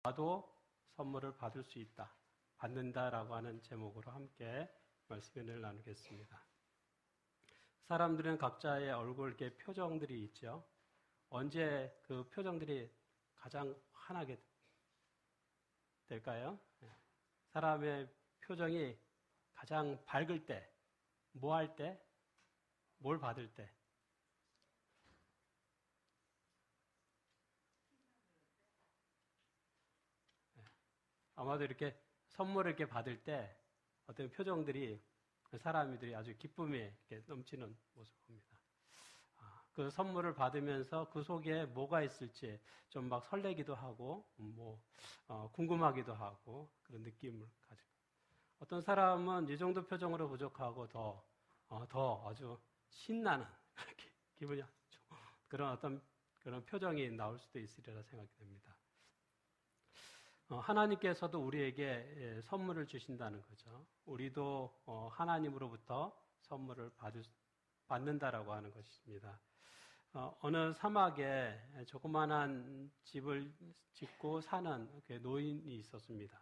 나도 선물을 받을 수 있다. 받는다라고 하는 제목으로 함께 말씀을 나누겠습니다. 사람들은 각자의 얼굴 이렇게 표정들이 있죠. 언제 그 표정들이 가장 환하게 될까요? 사람의 표정이 가장 밝을 때, 뭐 할 때, 뭘 받을 때? 아마도 이렇게 선물을 이렇게 받을 때 어떤 표정들이 사람들이 아주 기쁨이 이렇게 넘치는 모습을 봅니다. 그 선물을 받으면서 그 속에 뭐가 있을지 좀 막 설레기도 하고, 궁금하기도 하고, 그런 느낌을 가지고. 어떤 사람은 이 정도 표정으로 부족하고 더 아주 신나는, 기분이 그런 어떤 그런 표정이 나올 수도 있으리라 생각이 됩니다. 하나님께서도 우리에게 선물을 주신다는 거죠. 우리도 하나님으로부터 선물을 받는다라고 하는 것입니다. 어느 사막에 조그만한 집을 짓고 사는 노인이 있었습니다.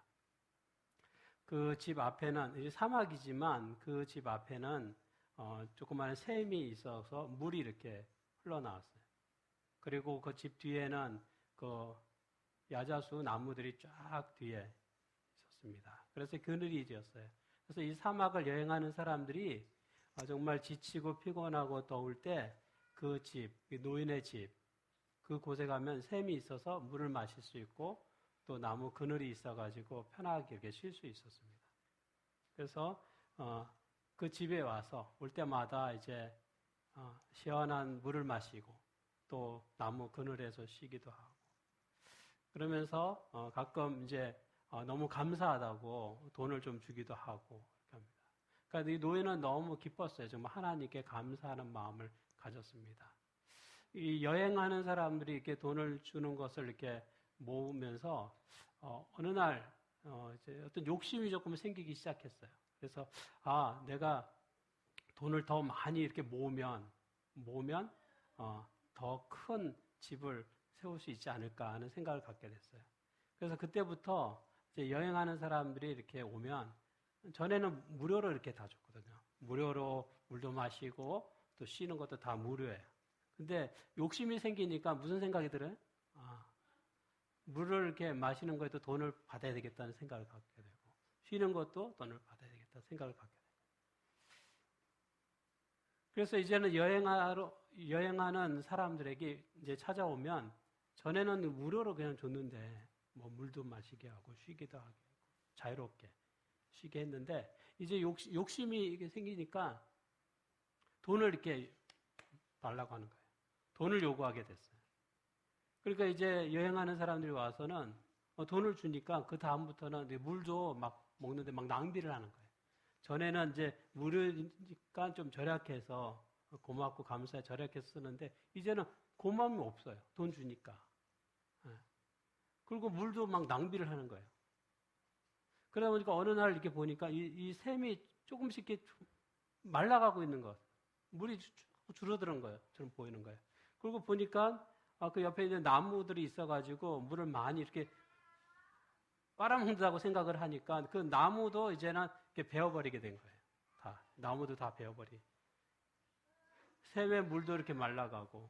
그 집 앞에는, 사막이지만 그 집 앞에는 조그만한 샘이 있어서 물이 이렇게 흘러나왔어요. 그리고 그 집 뒤에는 그 야자수 나무들이 쫙 뒤에 있었습니다. 그래서 그늘이 지었어요. 그래서 이 사막을 여행하는 사람들이 정말 지치고 피곤하고 더울 때 그 집, 노인의 집, 그곳에 가면 샘이 있어서 물을 마실 수 있고 또 나무 그늘이 있어가지고 편하게 이렇게 쉴 수 있었습니다. 그래서 그 집에 와서 올 때마다 이제 시원한 물을 마시고 또 나무 그늘에서 쉬기도 하고 그러면서 가끔 이제 너무 감사하다고 돈을 좀 주기도 하고 이렇게 합니다. 그러니까 이 노인은 너무 기뻤어요. 정말 하나님께 감사하는 마음을 가졌습니다. 이 여행하는 사람들이 이렇게 돈을 주는 것을 이렇게 모으면서 어느 날 이제 어떤 욕심이 조금 생기기 시작했어요. 그래서 내가 돈을 더 많이 이렇게 모으면 더 큰 집을 세울 수 있지 않을까 하는 생각을 갖게 됐어요. 그래서 그때부터 이제 여행하는 사람들이 이렇게 오면 전에는 무료로 이렇게 다 줬거든요. 무료로 물도 마시고 또 쉬는 것도 다 무료예요. 근데 욕심이 생기니까 무슨 생각이 들어요? 물을 이렇게 마시는 거에도 돈을 받아야 되겠다는 생각을 갖게 되고 쉬는 것도 돈을 받아야 되겠다는 생각을 갖게 되고 그래서 이제는 여행하는 사람들에게 이제 찾아오면 전에는 무료로 그냥 줬는데 뭐 물도 마시게 하고 쉬기도 하고 자유롭게 쉬게 했는데 이제 욕심이 이게 생기니까 돈을 이렇게 달라고 하는 거예요. 돈을 요구하게 됐어요. 그러니까 이제 여행하는 사람들이 와서는 돈을 주니까 그 다음부터는 물도 막 먹는데 막 낭비를 하는 거예요. 전에는 이제 무료니까 좀 절약해서 고맙고 감사해 절약해서 쓰는데 이제는 고마움이 없어요. 돈 주니까. 그리고 물도 막 낭비를 하는 거예요. 그러다 보니까 어느 날 이렇게 보니까 이 샘이 조금씩 이렇게 말라가고 있는 것. 물이 줄어드는 거예요. 저는 보이는 거예요. 그리고 보니까 그 옆에 있는 나무들이 있어가지고 물을 많이 이렇게 빨아먹는다고 생각을 하니까 그 나무도 이제는 이렇게 베어버리게 된 거예요. 나무도 다 베어버리. 샘의 물도 이렇게 말라가고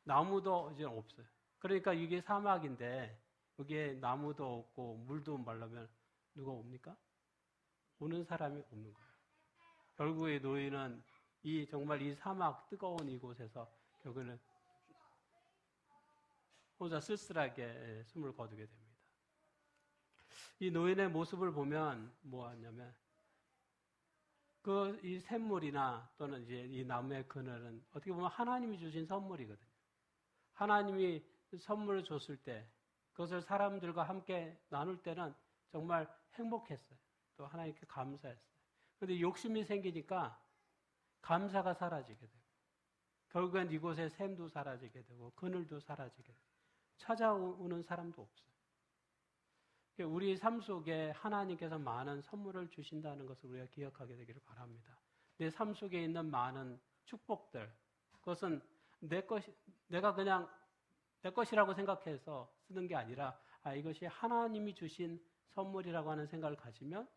나무도 이제 없어요. 그러니까 이게 사막인데 여기에 나무도 없고 물도 말라면 누가 옵니까? 오는 사람이 없는 거예요. 결국에 노인은 정말 이 사막 뜨거운 이곳에서 결국에는 혼자 쓸쓸하게 숨을 거두게 됩니다. 이 노인의 모습을 보면 뭐하냐면 이 샘물이나 또는 이제 이 나무의 그늘은 어떻게 보면 하나님이 주신 선물이거든요. 하나님이 선물을 줬을 때 그것을 사람들과 함께 나눌 때는 정말 행복했어요. 또 하나님께 감사했어요. 그런데 욕심이 생기니까 감사가 사라지게 되고 결국엔 이곳에 샘도 사라지게 되고 그늘도 사라지게 되고 찾아오는 사람도 없어요. 우리 삶 속에 하나님께서 많은 선물을 주신다는 것을 우리가 기억하게 되기를 바랍니다. 내 삶 속에 있는 많은 축복들, 그것은 내가 그냥 내 것이라고 생각해서 쓰는 게 아니라 이것이 하나님이 주신 선물이라고 하는 생각을 가지면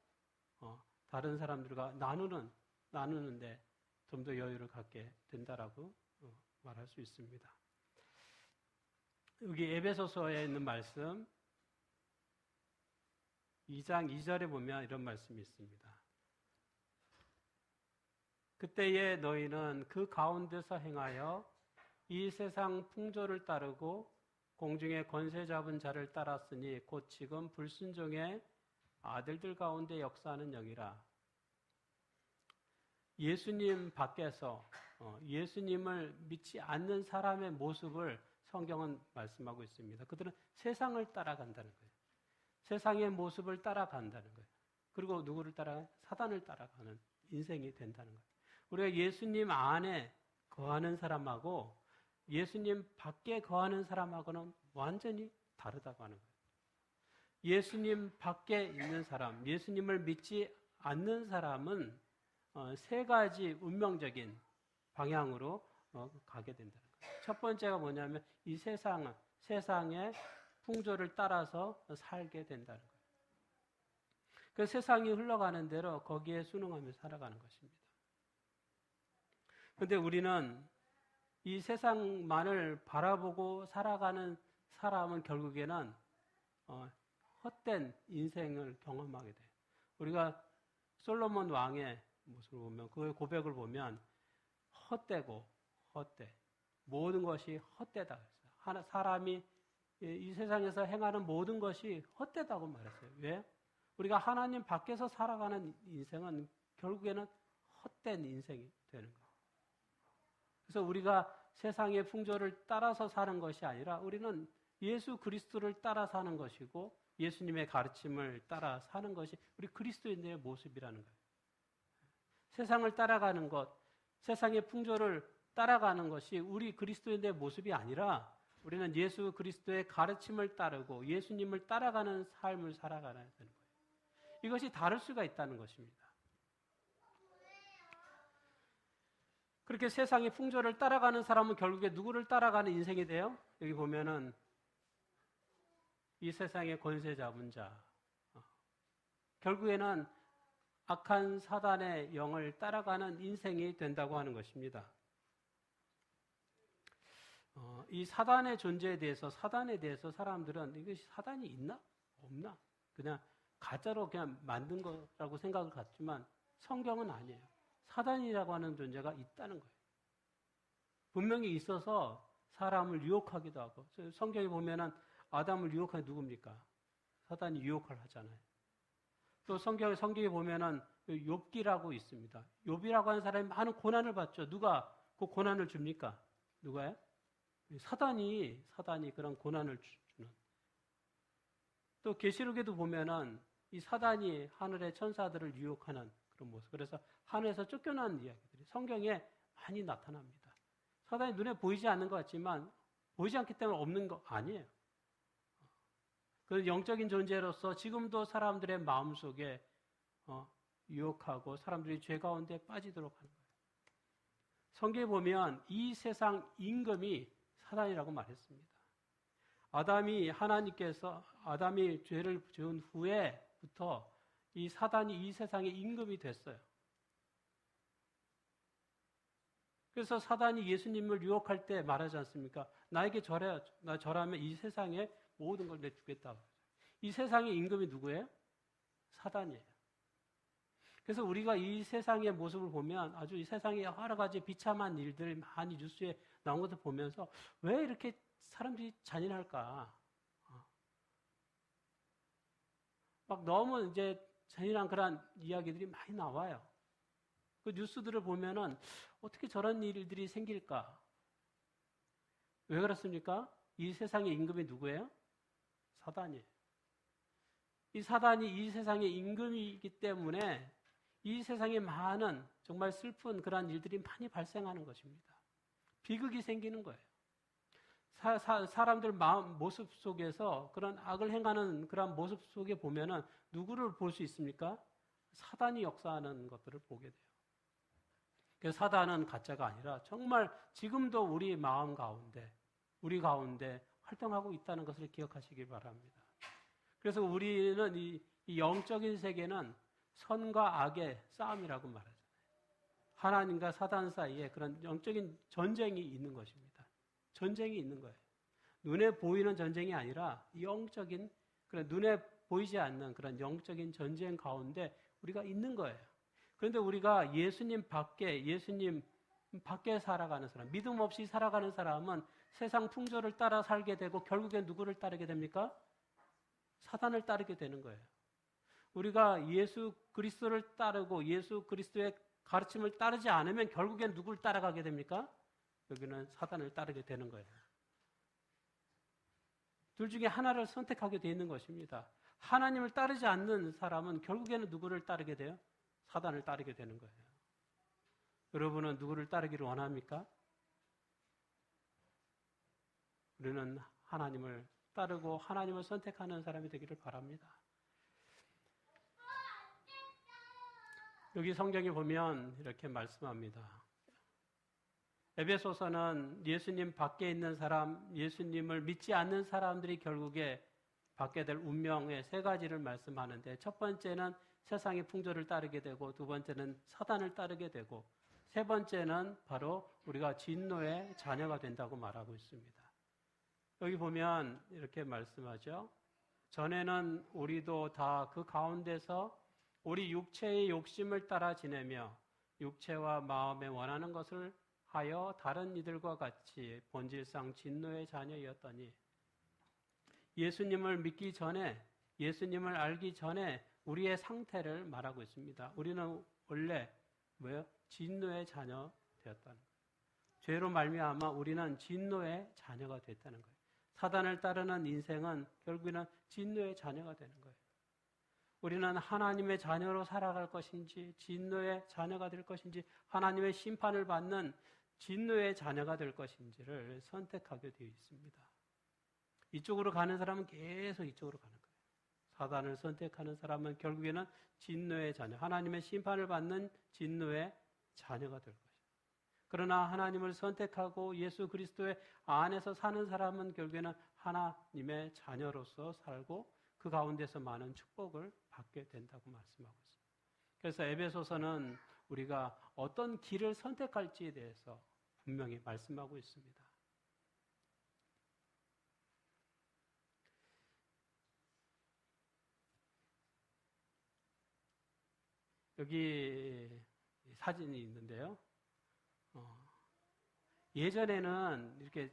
다른 사람들과 나누는데 좀 더 여유를 갖게 된다라고 말할 수 있습니다. 여기 에베소서에 있는 말씀 2장 2절에 보면 이런 말씀이 있습니다. 그때에 너희는 그 가운데서 행하여 이 세상 풍조를 따르고 공중의 권세 잡은 자를 따랐으니 곧 지금 불순종의 아들들 가운데 역사하는 영이라. 예수님 밖에서 예수님을 믿지 않는 사람의 모습을 성경은 말씀하고 있습니다. 그들은 세상을 따라간다는 거예요. 세상의 모습을 따라간다는 거예요. 그리고 누구를 사단을 따라가는 인생이 된다는 거예요. 우리가 예수님 안에 거하는 사람하고 예수님 밖에 거하는 사람하고는 완전히 다르다고 하는 거예요. 예수님 밖에 있는 사람, 예수님을 믿지 않는 사람은 세 가지 운명적인 방향으로 가게 된다는 거예요. 첫 번째가 뭐냐면 이 세상의 풍조를 따라서 살게 된다는 거예요. 그 세상이 흘러가는 대로 거기에 순응하며 살아가는 것입니다. 그런데 우리는 이 세상만을 바라보고 살아가는 사람은 결국에는 헛된 인생을 경험하게 돼요. 우리가 솔로몬 왕의 모습을 보면 그 고백을 보면 헛돼. 모든 것이 헛되다 그랬어요. 사람이 이 세상에서 행하는 모든 것이 헛되다고 말했어요. 왜? 우리가 하나님 밖에서 살아가는 인생은 결국에는 헛된 인생이 되는 거예요. 그래서 우리가 세상의 풍조를 따라서 사는 것이 아니라 우리는 예수 그리스도를 따라 사는 것이고 예수님의 가르침을 따라 사는 것이 우리 그리스도인들의 모습이라는 거예요. 세상을 따라가는 것, 세상의 풍조를 따라가는 것이 우리 그리스도인들의 모습이 아니라 우리는 예수 그리스도의 가르침을 따르고 예수님을 따라가는 삶을 살아가야 되는 거예요. 이것이 다를 수가 있다는 것입니다. 그렇게 세상의 풍조를 따라가는 사람은 결국에 누구를 따라가는 인생이 돼요? 여기 보면은 이 세상의 권세 잡은 자, 결국에는 악한 사단의 영을 따라가는 인생이 된다고 하는 것입니다. 이 사단의 존재에 대해서, 사단에 대해서 사람들은 이것이 사단이 있나? 없나? 그냥 가짜로 그냥 만든 거라고 생각을 갖지만 성경은 아니에요. 사단이라고 하는 존재가 있다는 거예요. 분명히 있어서 사람을 유혹하기도 하고, 성경에 보면은 아담을 유혹한 누굽니까? 사단이 유혹을 하잖아요. 또 성경에 보면은 욥기라고 있습니다. 욥이라고 하는 사람이 많은 고난을 받죠. 누가 그 고난을 줍니까? 누가요? 사단이 그런 고난을 주는. 또 계시록에도 보면은 이 사단이 하늘의 천사들을 유혹하는 그런 모습. 그래서 하늘에서 쫓겨나는 이야기들이 성경에 많이 나타납니다. 사단이 눈에 보이지 않는 것 같지만 보이지 않기 때문에 없는 거 아니에요. 그 영적인 존재로서 지금도 사람들의 마음속에 유혹하고 사람들이 죄 가운데 빠지도록 하는 거예요. 성경에 보면 이 세상 임금이 사단이라고 말했습니다. 아담이 죄를 지은 후에부터 이 사단이 이 세상의 임금이 됐어요. 그래서 사단이 예수님을 유혹할 때 말하지 않습니까? 나에게 절하면 이 세상에 모든 걸 내주겠다. 이 세상의 임금이 누구예요? 사단이에요. 그래서 우리가 이 세상의 모습을 보면 아주 이 세상에 여러 가지 비참한 일들 많이 뉴스에 나온 것을 보면서 왜 이렇게 사람들이 잔인할까? 막 너무 이제 잔인한 그런 이야기들이 많이 나와요. 그 뉴스들을 보면은 어떻게 저런 일들이 생길까? 왜 그렇습니까? 이 세상의 임금이 누구예요? 사단이에요. 이 사단이 이 세상의 임금이기 때문에 이 세상에 많은 정말 슬픈 그런 일들이 많이 발생하는 것입니다. 비극이 생기는 거예요. 사람들 마음 모습 속에서 그런 악을 행하는 그런 모습 속에 보면은 누구를 볼 수 있습니까? 사단이 역사하는 것들을 보게 돼요. 그래서 사단은 가짜가 아니라 정말 지금도 우리 마음 가운데, 우리 가운데 활동하고 있다는 것을 기억하시기 바랍니다. 그래서 우리는 이 영적인 세계는 선과 악의 싸움이라고 말하잖아요. 하나님과 사단 사이에 그런 영적인 전쟁이 있는 것입니다. 전쟁이 있는 거예요. 눈에 보이는 전쟁이 아니라 영적인 그런 눈에 보이지 않는 그런 영적인 전쟁 가운데 우리가 있는 거예요. 그런데 우리가 예수님 밖에 살아가는 사람, 믿음 없이 살아가는 사람은 세상 풍조를 따라 살게 되고 결국엔 누구를 따르게 됩니까? 사단을 따르게 되는 거예요. 우리가 예수 그리스도를 따르고 예수 그리스도의 가르침을 따르지 않으면 결국엔 누구를 따라가게 됩니까? 여기는 사단을 따르게 되는 거예요. 둘 중에 하나를 선택하게 되어 있는 것입니다. 하나님을 따르지 않는 사람은 결국에는 누구를 따르게 돼요? 사단을 따르게 되는 거예요. 여러분은 누구를 따르기를 원합니까? 우리는 하나님을 따르고 하나님을 선택하는 사람이 되기를 바랍니다. 여기 성경에 보면 이렇게 말씀합니다. 에베소서는 예수님 밖에 있는 사람, 예수님을 믿지 않는 사람들이 결국에 받게 될 운명의 세 가지를 말씀하는데, 첫 번째는 세상의 풍조를 따르게 되고, 두 번째는 사단을 따르게 되고, 세 번째는 바로 우리가 진노의 자녀가 된다고 말하고 있습니다. 여기 보면 이렇게 말씀하죠. 전에는 우리도 다 그 가운데서 우리 육체의 욕심을 따라 지내며 육체와 마음에 원하는 것을 하여 다른 이들과 같이 본질상 진노의 자녀였더니, 예수님을 믿기 전에, 예수님을 알기 전에 우리의 상태를 말하고 있습니다. 우리는 원래 진노의 자녀 되었다는 거예요. 죄로 말미암아 우리는 진노의 자녀가 됐다는 거예요. 사단을 따르는 인생은 결국에는 진노의 자녀가 되는 거예요. 우리는 하나님의 자녀로 살아갈 것인지 진노의 자녀가 될 것인지 하나님의 심판을 받는 진노의 자녀가 될 것인지를 선택하게 되어 있습니다. 이쪽으로 가는 사람은 계속 이쪽으로 가는 거예요. 사단을 선택하는 사람은 결국에는 진노의 자녀, 하나님의 심판을 받는 진노의 자녀가 될 것이에요. 그러나 하나님을 선택하고 예수 그리스도의 안에서 사는 사람은 결국에는 하나님의 자녀로서 살고 그 가운데서 많은 축복을 받게 된다고 말씀하고 있습니다. 그래서 에베소서는 우리가 어떤 길을 선택할지에 대해서 분명히 말씀하고 있습니다. 여기 사진이 있는데요. 예전에는 이렇게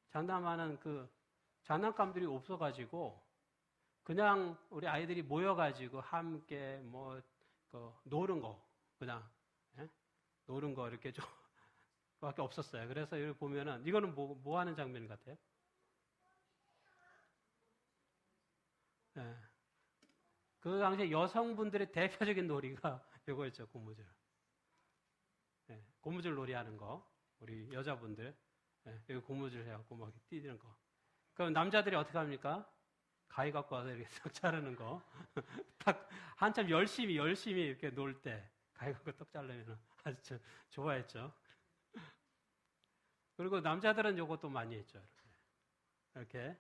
장난하는 그 장난감들이 없어가지고 그냥 우리 아이들이 모여가지고 함께 노는 거, 그냥 노는 거 이렇게 좀 밖에 없었어요. 그래서 여기 보면은 이거는 뭐 하는 장면 같아요? 네. 그 당시에 여성분들의 대표적인 놀이가 이거였죠, 고무줄. 네, 고무줄 놀이 하는 거. 우리 여자분들. 네, 여기 고무줄 해갖고 막 뛰는 거. 그럼 남자들이 어떻게 합니까? 가위 갖고 와서 이렇게 딱 자르는 거. 딱 한참 열심히 이렇게 놀 때 가위 갖고 떡 자르면 아주 좋아했죠. 그리고 남자들은 이것도 많이 했죠. 이렇게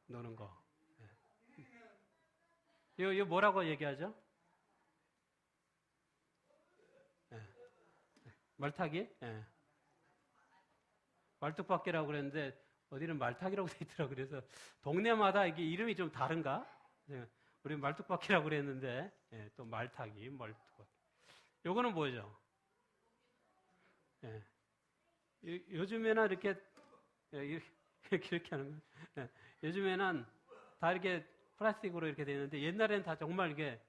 노는 거. 이거 뭐라고 얘기하죠? 말타기? 말뚝박기라고 그랬는데 어디는 말타기라고 돼 있더라고요. 그래서 동네마다 이게 이름이 좀 다른가? 우리는 말뚝박기라고 그랬는데 또 말타기, 말뚝박기. 요거는 뭐죠? 요즘에는 이렇게 하는 거예요. 요즘에는 다 이렇게 플라스틱으로 이렇게 되어 있는데 옛날에는 다 정말 이게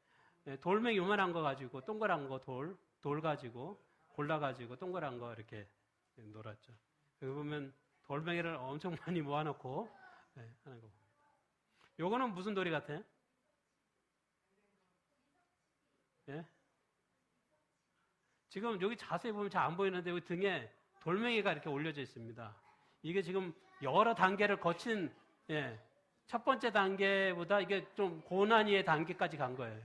돌멩이 요만한 거 가지고 동그란 거 돌 가지고 골라가지고 동그란 거 이렇게 놀았죠. 여기 보면 돌멩이를 엄청 많이 모아놓고 하는 거. 요거는 무슨 놀이 같아요? 예? 지금 여기 자세히 보면 잘 안 보이는데 여기 등에 돌멩이가 이렇게 올려져 있습니다. 이게 지금 여러 단계를 거친 첫 번째 단계보다 이게 좀 고난이의 단계까지 간 거예요.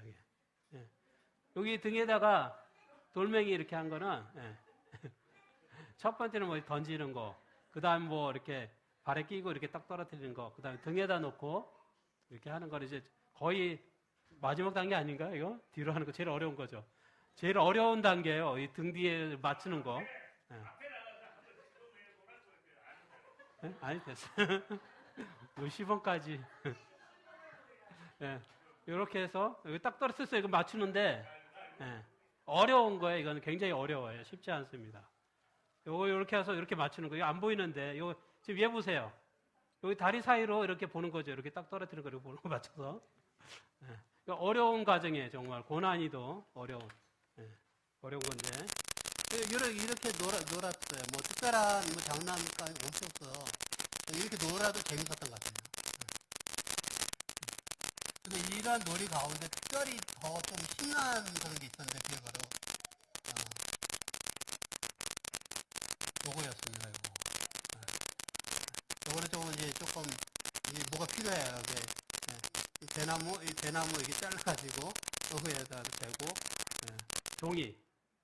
여기 등에다가 돌멩이 이렇게 한 거는 첫 번째는 뭐 던지는 거, 그 다음 뭐 이렇게 발에 끼고 이렇게 딱 떨어뜨리는 거, 그 다음에 등에다 놓고 이렇게 하는 거를 이제 거의 마지막 단계 아닌가요? 이거 뒤로 하는 거 제일 어려운 거죠. 제일 어려운 단계예요. 이 등 뒤에 맞추는 거. 네. 네? 아니 됐어. 뭐 시범까지. 네. 이렇게 해서 여기 딱 떨어졌어요. 이거 맞추는데 네. 어려운 거예요. 이거는 굉장히 어려워요. 쉽지 않습니다. 요거 이렇게 해서 이렇게 맞추는 거예요. 안 보이는데 요 지금 얘 보세요. 여기 다리 사이로 이렇게 보는 거죠. 이렇게 딱 떨어뜨리는 거를 보는 거 맞춰서. 네. 어려운 과정이에요. 정말 고난이도 어려운 건데 이렇게 놀았어요. 뭐 특별한 뭐 장난감이 없었어요. 이렇게 놀아도 재밌었던 것 같아요. 근데 이런 놀이 가운데 특별히 더 좀 신나는 그런 게 있었는데 그게 바로 요거였습니다. 요거는 조금 이제 조금 이게 뭐가 필요해요. 이 대나무 이렇게 잘라가지고 요거에다 대고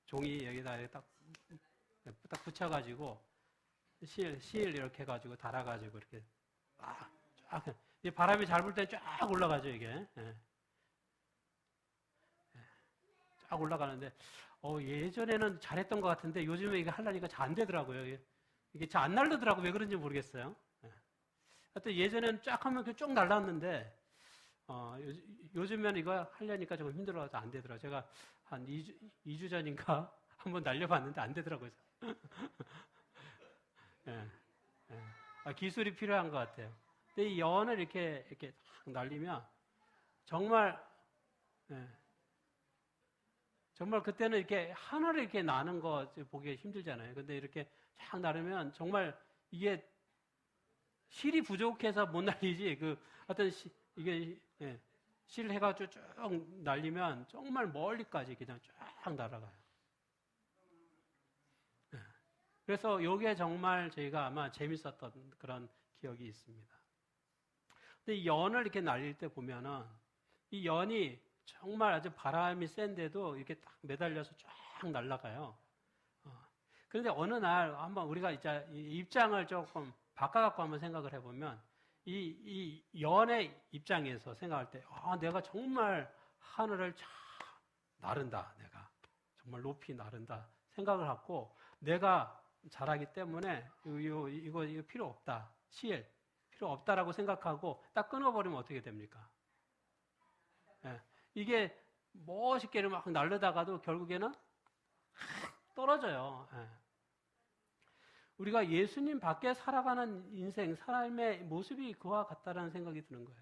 종이 여기다 이렇게 딱 붙여가지고 실 이렇게 해가지고 달아가지고 이렇게 쫙 바람이 잘 불 때 쫙 올라가죠 이게. 쫙 올라가는데 예전에는 잘했던 것 같은데 요즘에 이거 하려니까 잘 안 되더라고요. 이게 잘 안 날르더라고. 왜 그런지 모르겠어요. 하여튼 예전에는 쫙 하면 쭉 날랐는데 요즘에는 이거 하려니까 조금 힘들어서 안 되더라고요. 제가 한 2주 전인가 한번 날려봤는데 안 되더라고요. 기술이 필요한 것 같아요. 근데 이 연을 이렇게 날리면 정말 그때는 이렇게 하늘을 이렇게 나는 거 보기 힘들잖아요. 근데 이렇게 쫙 나르면 정말 이게 실이 부족해서 못 날리지, 이게, 실 해가지고 쭉 날리면 정말 멀리까지 그냥 쫙 날아가요. 그래서 이게 정말 저희가 아마 재밌었던 그런 기억이 있습니다. 근데 이 연을 이렇게 날릴 때 보면은 이 연이 정말 아주 바람이 센데도 이렇게 딱 매달려서 쫙 날아가요. 그런데 어느 날 한번 우리가 이제 입장을 조금 바꿔갖고 한번 생각을 해보면 이 연의 입장에서 생각할 때 내가 정말 하늘을 쫙 나른다. 내가 정말 높이 나른다 생각을 하고 내가 잘하기 때문에 이거 필요 없다. 실 필요 없다라고 생각하고 딱 끊어버리면 어떻게 됩니까? 이게 멋있게 막 날르다가도 결국에는 떨어져요. 우리가 예수님 밖에 살아가는 인생, 삶의 모습이 그와 같다라는 생각이 드는 거예요.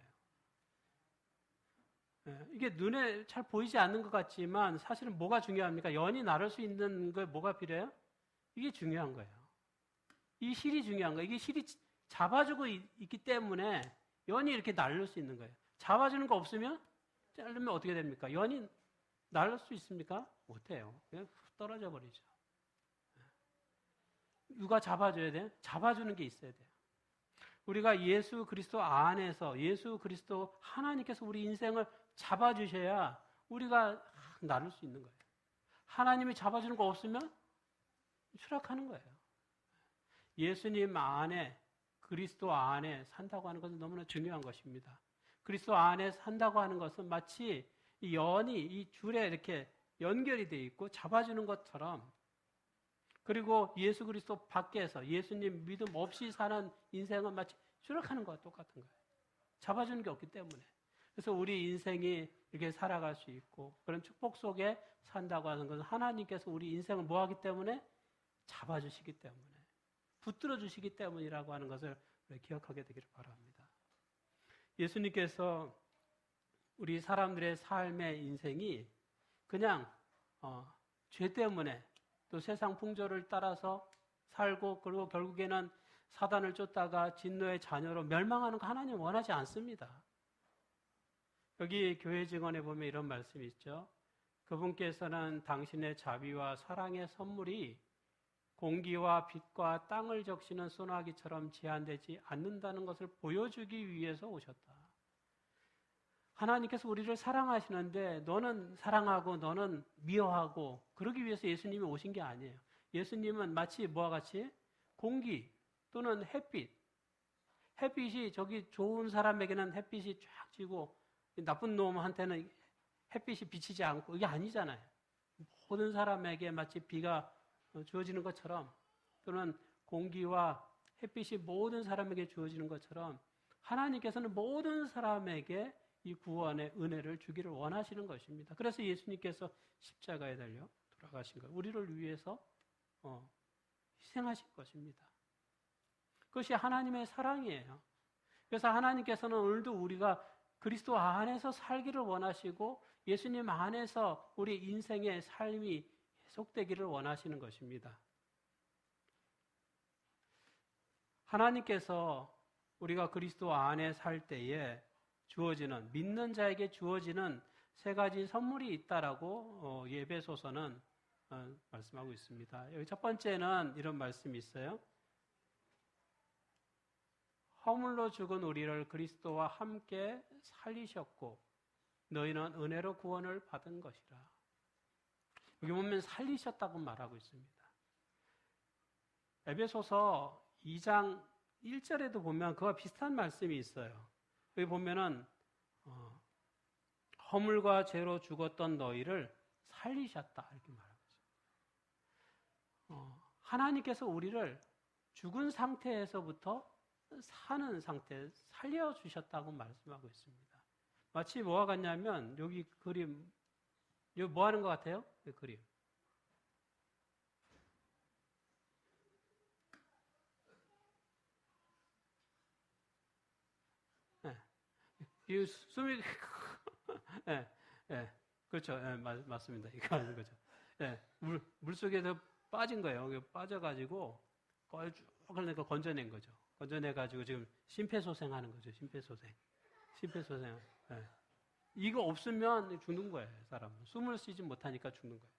이게 눈에 잘 보이지 않는 것 같지만 사실은 뭐가 중요합니까? 연이 나를 수 있는 거 뭐가 필요해요? 이게 중요한 거예요. 이 실이 중요한 거예요. 이게 실이 잡아주고 있기 때문에 연이 이렇게 날릴 수 있는 거예요. 잡아주는 거 없으면 자르면 어떻게 됩니까? 연이 날릴 수 있습니까? 못해요. 그냥 떨어져 버리죠. 누가 잡아줘야 돼요? 잡아주는 게 있어야 돼요. 우리가 예수 그리스도 안에서 예수 그리스도 하나님께서 우리 인생을 잡아주셔야 우리가 나눌 수 있는 거예요. 하나님이 잡아주는 거 없으면 추락하는 거예요. 예수님 안에 그리스도 안에 산다고 하는 것은 너무나 중요한 것입니다. 그리스도 안에 산다고 하는 것은 마치 이 연이 이 줄에 이렇게 연결이 되어 있고 잡아주는 것처럼 그리고 예수 그리스도 밖에서 예수님 믿음 없이 사는 인생은 마치 추락하는 것과 똑같은 거예요. 잡아주는 게 없기 때문에. 그래서 우리 인생이 이렇게 살아갈 수 있고 그런 축복 속에 산다고 하는 것은 하나님께서 우리 인생을 뭐 하기 때문에? 잡아주시기 때문에. 붙들어 주시기 때문이라고 하는 것을 기억하게 되기를 바랍니다. 예수님께서 우리 사람들의 삶의 인생이 그냥 죄 때문에 또 세상 풍조를 따라서 살고 그리고 결국에는 사단을 쫓다가 진노의 자녀로 멸망하는 거 하나님 원하지 않습니다. 여기 교회 증언에 보면 이런 말씀이 있죠. 그분께서는 당신의 자비와 사랑의 선물이 공기와 빛과 땅을 적시는 소나기처럼 제한되지 않는다는 것을 보여주기 위해서 오셨다. 하나님께서 우리를 사랑하시는데 너는 사랑하고 너는 미워하고 그러기 위해서 예수님이 오신 게 아니에요. 예수님은 마치 뭐와 같이 공기 또는 햇빛이 저기 좋은 사람에게는 햇빛이 쫙 쥐고 나쁜 놈한테는 햇빛이 비치지 않고 이게 아니잖아요. 모든 사람에게 마치 비가 주어지는 것처럼 또는 공기와 햇빛이 모든 사람에게 주어지는 것처럼 하나님께서는 모든 사람에게 이 구원의 은혜를 주기를 원하시는 것입니다. 그래서 예수님께서 십자가에 달려 돌아가신 거예요. 우리를 위해서 희생하신 것입니다. 그것이 하나님의 사랑이에요. 그래서 하나님께서는 오늘도 우리가 그리스도 안에서 살기를 원하시고 예수님 안에서 우리 인생의 삶이 계속되기를 원하시는 것입니다. 하나님께서 우리가 그리스도 안에 살 때에 주어지는, 믿는 자에게 주어지는 세 가지 선물이 있다라고 에베소서는 말씀하고 있습니다. 여기 첫 번째는 이런 말씀이 있어요. 허물로 죽은 우리를 그리스도와 함께 살리셨고 너희는 은혜로 구원을 받은 것이라. 여기 보면 살리셨다고 말하고 있습니다. 에베소서 2장 1절에도 보면 그와 비슷한 말씀이 있어요. 여기 보면은 허물과 죄로 죽었던 너희를 살리셨다 이렇게 말하고 있습니다. 하나님께서 우리를 죽은 상태에서부터 사는 상태 살려주셨다고 말씀하고 있습니다. 마치 뭐와 같냐면 여기 그림, 여기 뭐 하는 것 같아요? 이 그림. 네. 이 숨이 네, 네. 그렇죠. 네, 맞습니다. 이거 하는 거죠. 네. 물 속에서 빠진 거예요. 빠져가지고 쭉 그러니까 건져낸 거죠. 건져내가지고 지금 심폐소생하는 거죠. 심폐소생. 네. 이거 없으면 죽는 거예요. 사람은. 숨을 쉬지 못하니까 죽는 거예요.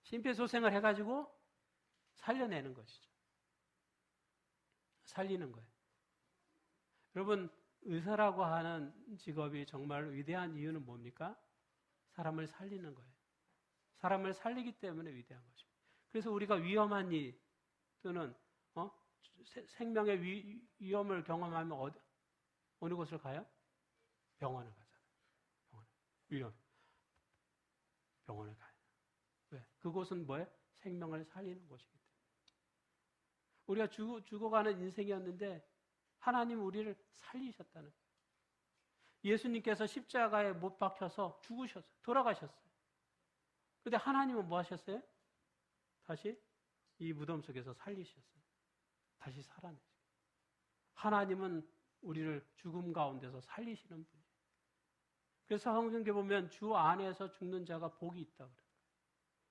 심폐소생을 해가지고 살려내는 것이죠. 살리는 거예요. 여러분 의사라고 하는 직업이 정말 위대한 이유는 뭡니까? 사람을 살리는 거예요. 사람을 살리기 때문에 위대한 것입니다. 그래서 우리가 위험한 일 또는 생명의 위험을 경험하면 어느 곳을 가요? 병원을 가잖아요. 병원을 가요. 왜? 그곳은 뭐예요? 생명을 살리는 곳이기 때문에. 우리가 죽어가는 인생이었는데 하나님 우리를 살리셨다는 거예요. 예수님께서 십자가에 못 박혀서 죽으셨어요. 돌아가셨어요. 그런데 하나님은 뭐 하셨어요? 다시 이 무덤 속에서 살리셨어요. 다시 살아내셨어요. 하나님은 우리를 죽음 가운데서 살리시는 분이에요. 그래서 성경에 보면 주 안에서 죽는 자가 복이 있다고 그래요.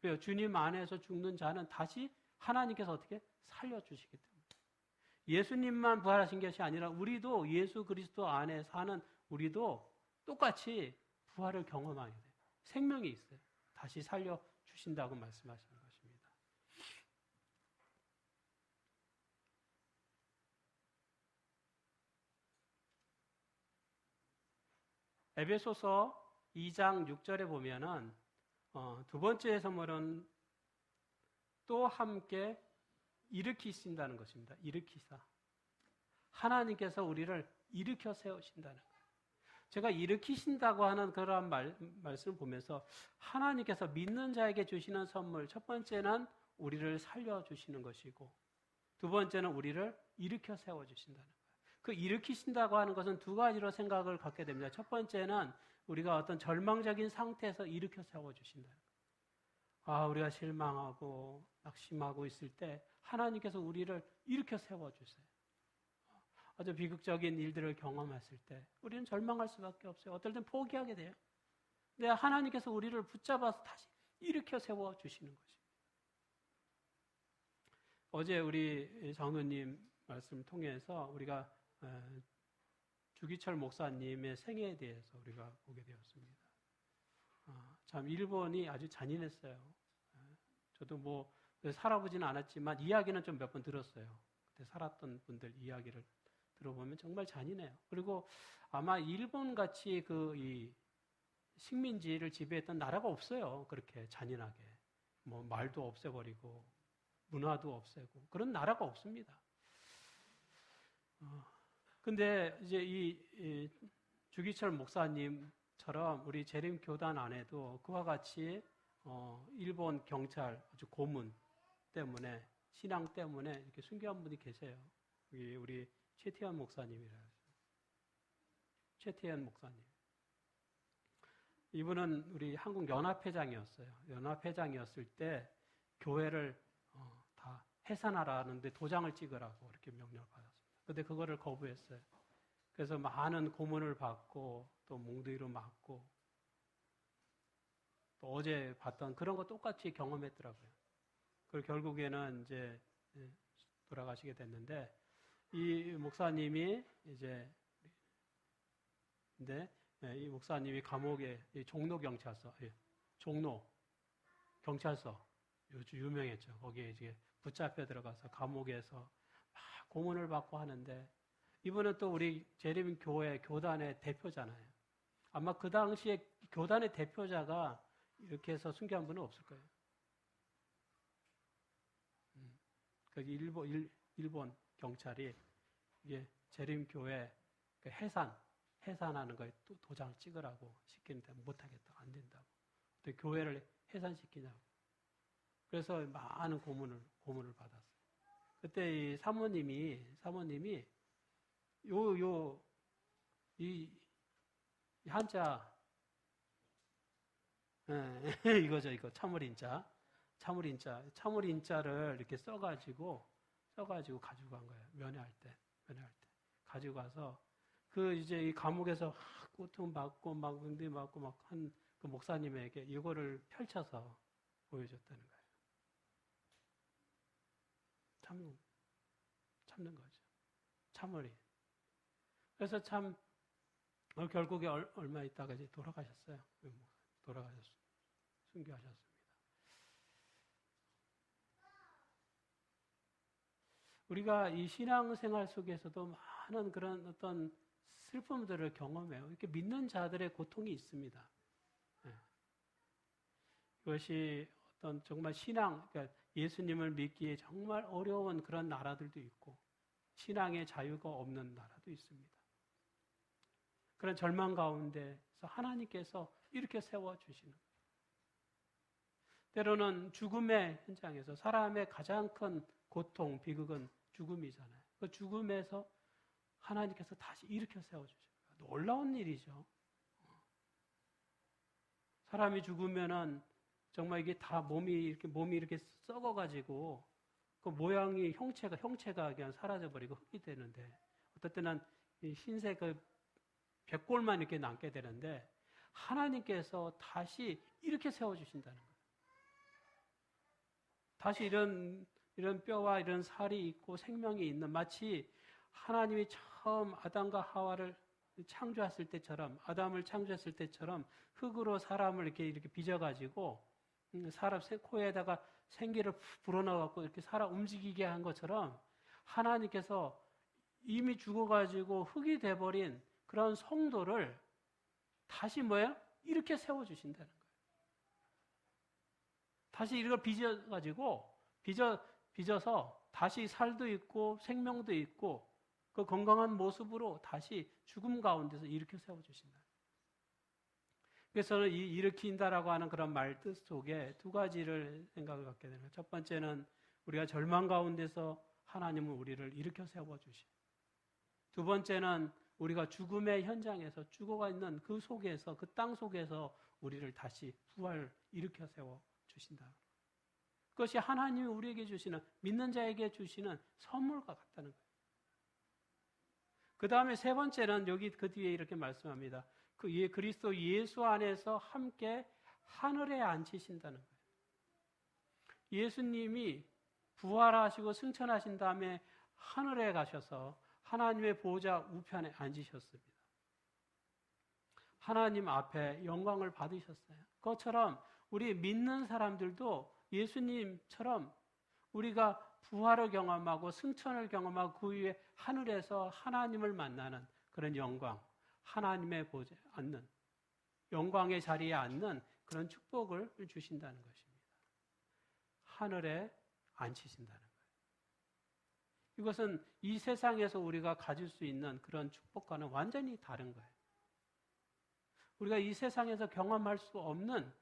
왜요? 주님 안에서 죽는 자는 다시 하나님께서 어떻게 살려주시기 때문에. 예수님만 부활하신 것이 아니라 우리도 예수 그리스도 안에 사는 우리도 똑같이 부활을 경험하게 돼요. 생명이 있어요. 다시 살려주신다고 말씀하시는 것입니다. 에베소서 2장 6절에 보면은 두 번째 선물은 또 함께 일으키신다는 것입니다. 일으키사. 하나님께서 우리를 일으켜 세우신다는 거예요. 제가 일으키신다고 하는 그런 말씀을 보면서 하나님께서 믿는 자에게 주시는 선물, 첫 번째는 우리를 살려주시는 것이고 두 번째는 우리를 일으켜 세워주신다는 거예요. 그 일으키신다고 하는 것은 두 가지로 생각을 갖게 됩니다. 첫 번째는 우리가 어떤 절망적인 상태에서 일으켜 세워주신다는 거예요. 우리가 실망하고 낙심하고 있을 때 하나님께서 우리를 일으켜 세워주세요. 아주 비극적인 일들을 경험했을 때 우리는 절망할 수밖에 없어요. 어떨 땐 포기하게 돼요. 근데 하나님께서 우리를 붙잡아서 다시 일으켜 세워주시는 것입니다. 어제 우리 장로님 말씀을 통해서 우리가 주기철 목사님의 생애에 대해서 우리가 보게 되었습니다. 참 일본이 아주 잔인했어요. 저도 뭐 살아보지는 않았지만 이야기는 좀 몇 번 들었어요. 그때 살았던 분들 이야기를 들어보면 정말 잔인해요. 그리고 아마 일본같이 이 식민지를 지배했던 나라가 없어요. 그렇게 잔인하게. 뭐 말도 없애버리고 문화도 없애고 그런 나라가 없습니다. 근데 이제 이 주기철 목사님 것처럼 우리 재림 교단 안에도 그와 같이 일본 경찰 아주 고문 때문에 신앙 때문에 이렇게 순교한 분이 계세요. 우리 최태현 목사님이라고 해서. 최태현 목사님. 이분은 우리 한국 연합회장이었어요. 연합회장이었을 때 교회를 다 해산하라는데 도장을 찍으라고 이렇게 명령을 받았습니다. 근데 그거를 거부했어요. 그래서 많은 고문을 받고 또 몽둥이로 맞고 또 어제 봤던 그런 거 똑같이 경험했더라고요. 그리고 결국에는 이제 돌아가시게 됐는데 이 목사님이 이제 근데 이 목사님이 감옥에 종로 경찰서, 종로 경찰서 요즘 유명했죠. 거기에 이제 붙잡혀 들어가서 감옥에서 막 고문을 받고 하는데 이분은 또 우리 재림 교회 교단의 대표잖아요. 아마 그 당시에 교단의 대표자가 이렇게 해서 순교한 분은 없을 거예요. 그 일본 경찰이 이게 재림 교회 해산하는 거에 또 도장을 찍으라고 시키는데 못하겠다, 안 된다고. 또 교회를 해산시키냐고. 그래서 많은 고문을 받았어요. 그때 이 사모님이 이 한자 이거죠, 이거 참을인자를 이렇게 써가지고 가지고 간 거예요. 면회할 때 가지고 가서 그 이제 이 감옥에서 고통받고 막 뭉디 맞고 막 한 그 목사님에게 이거를 펼쳐서 보여줬다는 거예요. 참는 거죠. 참으리. 그래서 참 결국에 얼마 있다가 이제 돌아가셨어요. 순교하셨습니다. 우리가 이 신앙생활 속에서도 많은 그런 어떤 슬픔들을 경험해요. 이렇게 믿는 자들의 고통이 있습니다. 이것이 어떤 정말 그러니까 예수님을 믿기에 정말 어려운 그런 나라들도 있고 신앙의 자유가 없는 나라도 있습니다. 그런 절망 가운데서 하나님께서 이렇게 세워주시는 거예요. 때로는 죽음의 현장에서 사람의 가장 큰 고통, 비극은 죽음이잖아요. 그 죽음에서 하나님께서 다시 일으켜 세워주셔요. 놀라운 일이죠. 사람이 죽으면은 정말 이게 다 몸이 이렇게 썩어가지고 그 모양이 형체가 그냥 사라져버리고 흙이 되는데 어떨 때는 흰색 그 백골만 이렇게 남게 되는데 하나님께서 다시 이렇게 세워주신다는 거예요. 다시 이런 뼈와 이런 살이 있고 생명이 있는 마치 하나님이 처음 아담과 하와를 창조했을 때처럼 아담을 창조했을 때처럼 흙으로 사람을 이렇게 빚어가지고 사람 코에다가 생기를 불어넣어갖고 이렇게 살아 움직이게 한 것처럼 하나님께서 이미 죽어가지고 흙이 돼버린 그런 성도를 다시 이렇게 세워주신다는 거예요. 다시 이걸 빚어서 다시 살도 있고 생명도 있고 그 건강한 모습으로 다시 죽음 가운데서 일으켜 세워주신다. 그래서 이 일으킨다라고 하는 그런 말 뜻 속에 두 가지를 생각을 갖게 되는 거예요. 첫 번째는 우리가 절망 가운데서 하나님은 우리를 일으켜 세워주시. 두 번째는 우리가 죽음의 현장에서 죽어가 있는 그 속에서 그 땅 속에서 우리를 다시 일으켜 세워주신다. 그것이 하나님이 우리에게 주시는 믿는 자에게 주시는 선물과 같다는 거예요. 그 다음에 세 번째는 여기 그 뒤에 이렇게 말씀합니다. 그리스도 예수 안에서 함께 하늘에 앉히신다는 거예요. 예수님이 부활하시고 승천하신 다음에 하늘에 가셔서 하나님의 보좌 우편에 앉으셨습니다. 하나님 앞에 영광을 받으셨어요. 그것처럼 우리 믿는 사람들도 예수님처럼 우리가 부활을 경험하고 승천을 경험하고 그 위에 하늘에서 하나님을 만나는 그런 영광, 하나님의 보좌에 앉는, 영광의 자리에 앉는 그런 축복을 주신다는 것입니다. 하늘에 앉히신다는 거예요. 이것은 이 세상에서 우리가 가질 수 있는 그런 축복과는 완전히 다른 거예요. 우리가 이 세상에서 경험할 수 없는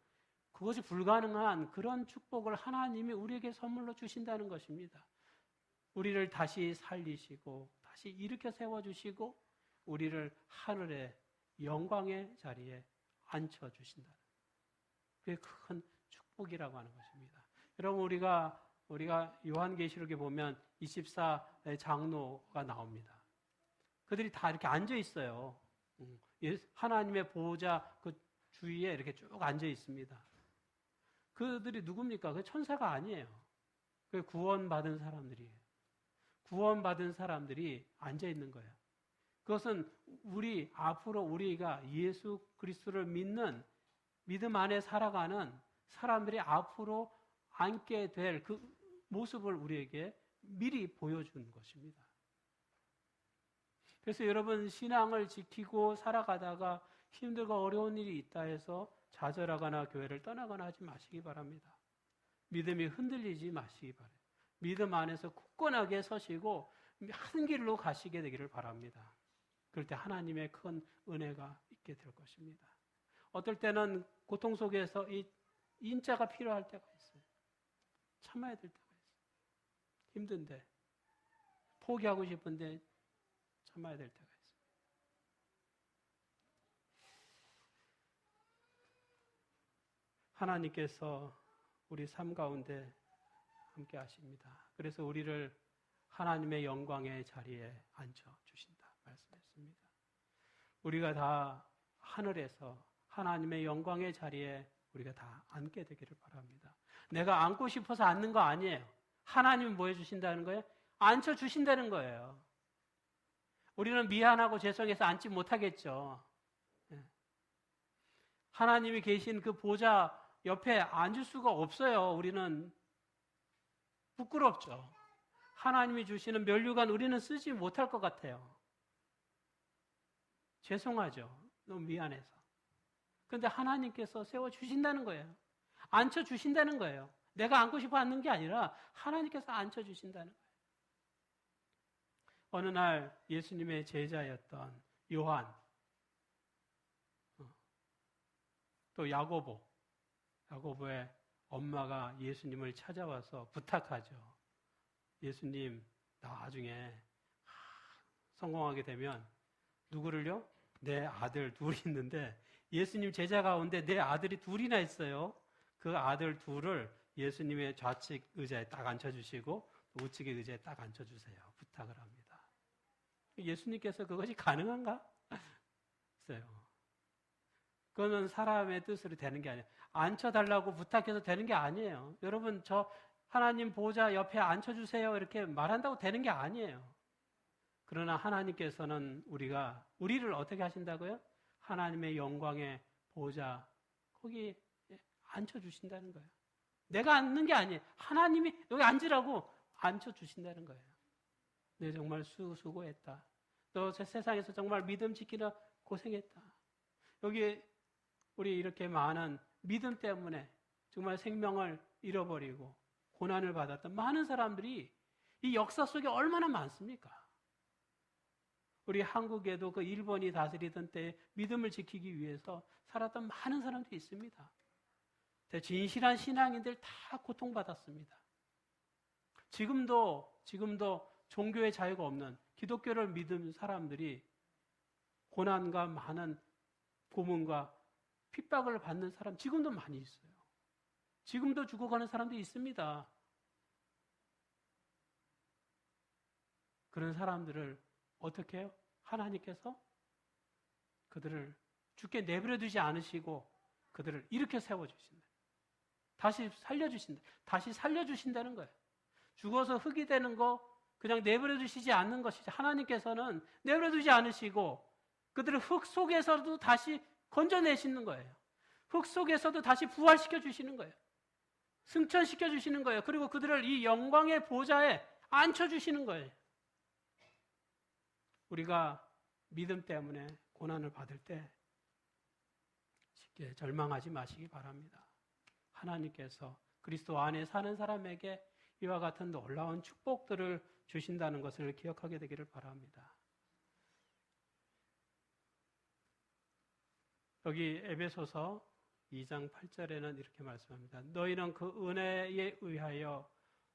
그것이 불가능한 그런 축복을 하나님이 우리에게 선물로 주신다는 것입니다. 우리를 다시 살리시고 다시 일으켜 세워주시고 우리를 하늘의 영광의 자리에 앉혀주신다. 그게 큰 축복이라고 하는 것입니다. 여러분 우리가 요한계시록에 보면 24 장로가 나옵니다. 그들이 다 이렇게 앉아 있어요. 하나님의 보호자 그 주위에 이렇게 쭉 앉아 있습니다. 그들이 누굽니까? 그 천사가 아니에요. 그 구원받은 사람들이에요. 구원받은 사람들이 앉아 있는 거예요. 그것은 앞으로 우리가 예수 그리스도를 믿는 믿음 안에 살아가는 사람들이 앞으로 앉게 될 그 모습을 우리에게 미리 보여준 것입니다. 그래서 여러분 신앙을 지키고 살아가다가 힘들고 어려운 일이 있다 해서 좌절하거나 교회를 떠나거나 하지 마시기 바랍니다. 믿음이 흔들리지 마시기 바랍니다. 믿음 안에서 굳건하게 서시고 한 길로 가시게 되기를 바랍니다. 그럴 때 하나님의 큰 은혜가 있게 될 것입니다. 어떨 때는 고통 속에서 이 인자가 필요할 때가 있어요. 참아야 될 때가 있어요. 힘든데 포기하고 싶은데 참아야 될 때가 있어요. 하나님께서 우리 삶 가운데 함께 하십니다. 그래서 우리를 하나님의 영광의 자리에 앉혀주신다 말씀했습니다. 우리가 다 하늘에서 하나님의 영광의 자리에 우리가 다 앉게 되기를 바랍니다. 내가 앉고 싶어서 앉는 거 아니에요. 하나님이 뭐 해주신다는 거예요? 앉혀주신다는 거예요. 우리는 미안하고 죄송해서 앉지 못하겠죠. 하나님이 계신 그 보좌 옆에 앉을 수가 없어요. 우리는 부끄럽죠. 하나님이 주시는 면류관 우리는 쓰지 못할 것 같아요. 죄송하죠. 너무 미안해서. 그런데 하나님께서 세워주신다는 거예요. 앉혀주신다는 거예요. 내가 앉고 싶어 앉는 게 아니라 하나님께서 앉혀주신다는 거예요. 어느 날 예수님의 제자였던 요한, 또 야고보의 엄마가 예수님을 찾아와서 부탁하죠. 예수님, 나중에 성공하게 되면 누구를요? 내 아들 둘이 있는데 예수님 제자 가운데 내 아들이 둘이나 있어요. 그 아들 둘을 예수님의 좌측 의자에 딱 앉혀주시고 우측의 의자에 딱 앉혀주세요. 부탁을 합니다. 예수님께서 그것이 가능한가? 있어요. 그거는 사람의 뜻으로 되는 게 아니에요. 앉혀달라고 부탁해서 되는 게 아니에요. 여러분, 저 하나님 보좌 옆에 앉혀주세요. 이렇게 말한다고 되는 게 아니에요. 그러나 하나님께서는 우리를 어떻게 하신다고요? 하나님의 영광의 보좌, 거기 앉혀주신다는 거예요. 내가 앉는 게 아니에요. 하나님이 여기 앉으라고 앉혀주신다는 거예요. 내 정말 수고했다. 너 세상에서 정말 믿음 지키려 고생했다. 여기 우리 이렇게 많은 믿음 때문에 정말 생명을 잃어버리고 고난을 받았던 많은 사람들이 이 역사 속에 얼마나 많습니까? 우리 한국에도 그 일본이 다스리던 때 믿음을 지키기 위해서 살았던 많은 사람들이 있습니다. 진실한 신앙인들 다 고통받았습니다. 지금도 종교의 자유가 없는 기독교를 믿는 사람들이 고난과 많은 고문과 핍박을 받는 사람 지금도 많이 있어요. 지금도 죽어가는 사람도 있습니다. 그런 사람들을 어떻게 해요? 하나님께서 그들을 죽게 내버려 두지 않으시고 그들을 일으켜 세워주신다. 다시 살려주신다. 다시 살려주신다는 거예요. 죽어서 흙이 되는 거 그냥 내버려 두시지 않는 것이죠. 하나님께서는 내버려 두지 않으시고 그들을 흙 속에서도 다시 건져내시는 거예요. 흙 속에서도 다시 부활시켜 주시는 거예요. 승천시켜 주시는 거예요. 그리고 그들을 이 영광의 보좌에 앉혀주시는 거예요. 우리가 믿음 때문에 고난을 받을 때 쉽게 절망하지 마시기 바랍니다. 하나님께서 그리스도 안에 사는 사람에게 이와 같은 놀라운 축복들을 주신다는 것을 기억하게 되기를 바랍니다. 여기 에베소서 2장 8절에는 이렇게 말씀합니다. 너희는 그 은혜에 의하여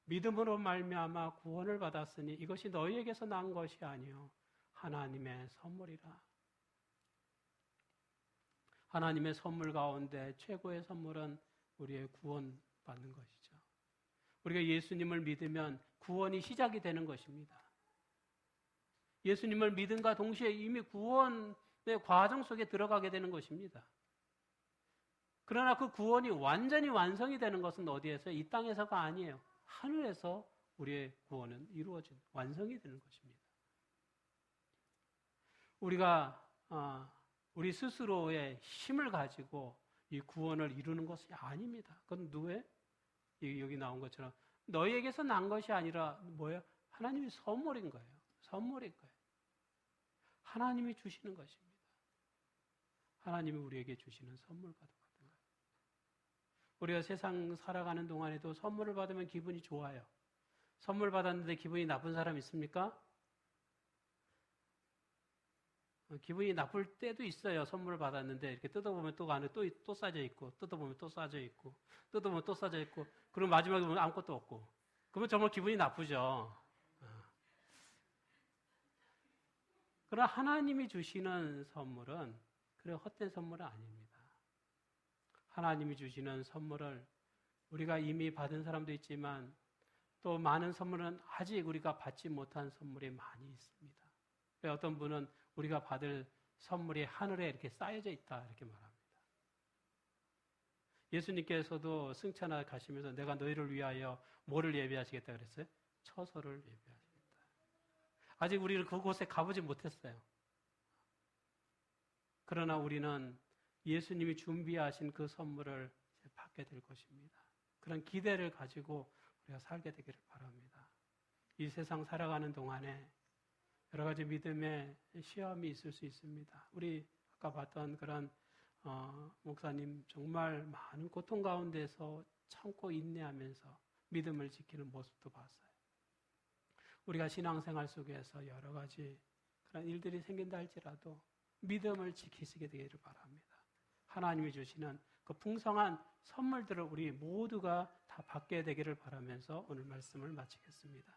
믿음으로 말미암아 구원을 받았으니 이것이 너희에게서 난 것이 아니요 하나님의 선물이라. 하나님의 선물 가운데 최고의 선물은 우리의 구원 받는 것이죠. 우리가 예수님을 믿으면 구원이 시작이 되는 것입니다. 예수님을 믿음과 동시에 이미 구원의 과정 속에 들어가게 되는 것입니다. 그러나 그 구원이 완전히 완성이 되는 것은 어디에서? 이 땅에서가 아니에요. 하늘에서 우리의 구원은 이루어진, 완성이 되는 것입니다. 우리가 우리 스스로의 힘을 가지고 이 구원을 이루는 것이 아닙니다. 그건 누구의? 여기 나온 것처럼 너희에게서 난 것이 아니라 뭐예요? 하나님의 선물인 거예요. 선물인 거예요. 하나님이 주시는 것입니다. 하나님이 우리에게 주시는 선물과 같은 거예요. 우리가 세상 살아가는 동안에도 선물을 받으면 기분이 좋아요. 선물 받았는데 기분이 나쁜 사람 있습니까? 기분이 나쁠 때도 있어요. 선물을 받았는데 이렇게 뜯어보면 또 안에 또 싸져 있고, 뜯어보면 또 싸져 있고, 뜯어보면 또 싸져 있고, 그럼 마지막에 보면 아무것도 없고, 그러면 정말 기분이 나쁘죠. 그러나 하나님이 주시는 선물은 그래 헛된 선물은 아닙니다. 하나님이 주시는 선물을 우리가 이미 받은 사람도 있지만 또 많은 선물은 아직 우리가 받지 못한 선물이 많이 있습니다. 어떤 분은 우리가 받을 선물이 하늘에 이렇게 쌓여져 있다 이렇게 말합니다. 예수님께서도 승천하 가시면서 내가 너희를 위하여 뭐를 예비하시겠다 그랬어요? 처소를 예비하시겠다. 아직 우리는 그곳에 가보지 못했어요. 그러나 우리는 예수님이 준비하신 그 선물을 받게 될 것입니다. 그런 기대를 가지고 우리가 살게 되기를 바랍니다. 이 세상 살아가는 동안에 여러 가지 믿음의 시험이 있을 수 있습니다. 우리 아까 봤던 그런 목사님 정말 많은 고통 가운데서 참고 인내하면서 믿음을 지키는 모습도 봤어요. 우리가 신앙생활 속에서 여러 가지 그런 일들이 생긴다 할지라도 믿음을 지키시게 되기를 바랍니다. 하나님이 주시는 그 풍성한 선물들을 우리 모두가 다 받게 되기를 바라면서 오늘 말씀을 마치겠습니다.